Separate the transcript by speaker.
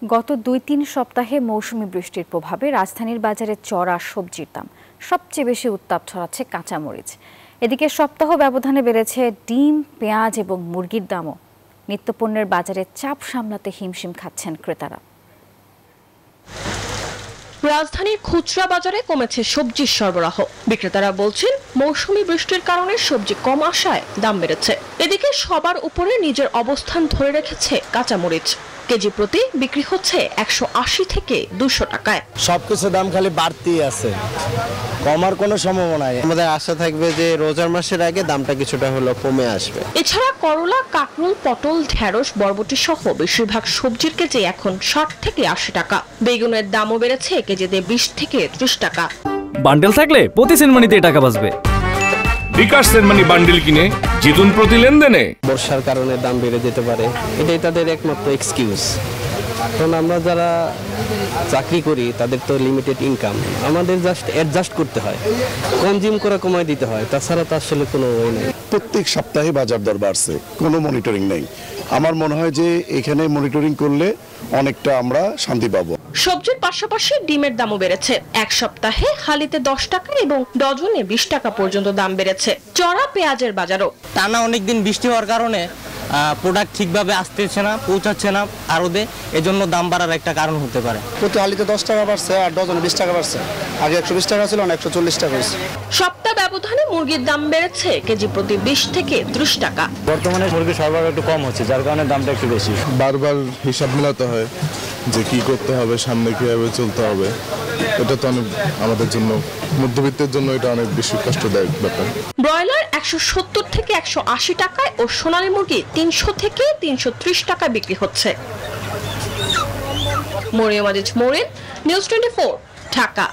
Speaker 1: গত ২-৩ সপ্তাহে মৌসুমি বৃষ্টির প্রভাবে রাজধানীর বাজারে চড়া সবজির দাম। সবচেয়ে বেশি উত্তাপ ছড়াচ্ছে কাঁচামরিচ। এদিকে সপ্তাহ ব্যবধানে বেড়েছে ডিম, পেঁয়াজ এবং মুরগির দামও। নিত্যপণ্যের বাজারে চাপ সামলাতে হিমশিম খাচ্ছেন ক্রেতারা।
Speaker 2: রাজধানীর খুচরা বাজারে কমেছে সবজির সরবরাহ। বিক্রেতারা বলছেন মৌসুমি বৃষ্টির কারণে সবজি কম আসায় দাম বেড়েছে। এদিকে সবার উপরে নিজের অবস্থান ধরে রেখেছে কাঁচামরিচ। কেজি প্রতি বিক্রি হচ্ছে ১৮০ থেকে ২০০ টাকায়।
Speaker 3: সবকিছু দাম খালি বাড়তেই আছে, কমার কোনো সম্ভাবনা নাই। আমাদের আশা থাকবে যে রোজার মাসের আগে দামটা কিছুটা হলেও কমে আসবে।
Speaker 2: এছাড়া করলা, কাকরুল, পটল, ঢেঁড়স, বরবটি সহ বেশিরভাগ সবজির কেজি এখন ৬০ থেকে ৮০ টাকা। বেগুনের দামও বেড়েছে কেজিতে ২০ থেকে ৩০ টাকা।
Speaker 4: বান্ডেল থাকলে প্রতি সেনমানিতে টাকা বাঁচবে।
Speaker 5: বিকাশ সেনমানি বান্ডেল কিনে জিতুন প্রতি লেনদেনে।
Speaker 3: বর্ষার কারণে দাম বেড়ে যেতে পারে, এটাই তাদের একমাত্র এক্সকিউজ। কারণ আমরা যারা চাকরি করি তাদের তো লিমিটেড ইনকাম, আমাদের জাস্ট অ্যাডজাস্ট করতে হয়, কনজিউম করা কমায় দিতে হয়, তাছাড়া তো আসলে কোনো ওয়ে নেই।
Speaker 6: প্রত্যেক সপ্তাহে বাজার দর বাড়ছে, কোনো মনিটরিং নেই। আমার মনে হয় যে এখানে মনিটরিং করলে অনেকটা আমরা শান্তি পাবো।
Speaker 2: সবজির পাশাপাশি ডিমের দামও বেড়েছে। এক সপ্তাহে হালিতে ১০ টাকা এবং ডজনে ২০ টাকা পর্যন্ত দাম বেড়েছে। চড়া পেঁয়াজের বাজারও।
Speaker 7: টানা অনেকদিন বৃষ্টি হওয়ার কারণে প্রোডাক্ট ঠিকভাবে আসতেছে না, পৌঁছাচ্ছে না আড়তে, এজন্য দাম বাড়ার একটা কারণ হতে পারে।
Speaker 3: প্রতি হালিতে ১০ টাকা বাড়ছে আর ডজনে ২০ টাকা বাড়ছে। আগে ১২০ টাকা ছিল, ১৪০ টাকা হয়েছে।
Speaker 2: সপ্তাহ ব্যবধানে মুরগির দাম বেড়েছে কেজি প্রতি ২০ থেকে ৩০ টাকা।
Speaker 8: বর্তমানে মুরগির সরবরাহ একটু কম হচ্ছে, যার কারণে দামটা একটু বেশি।
Speaker 9: বারবার হিসাব মেলাতে হয় যে কি করতে হবে, সামনে কিভাবে চলতে হবে। এটা তো অনেক আমাদের জন্য, মধ্যবিত্তের জন্য এটা অনেক বেশি কষ্টদায়ক ব্যাপার।
Speaker 2: ব্রয়লার ১৭০ থেকে ১৮০ টাকায় ও সোনালী মুরগি ৩০০ থেকে ৩৩০ টাকায় বিক্রি হচ্ছে। মরিয়ম আজিজ, নিউজ 24, ঢাকা।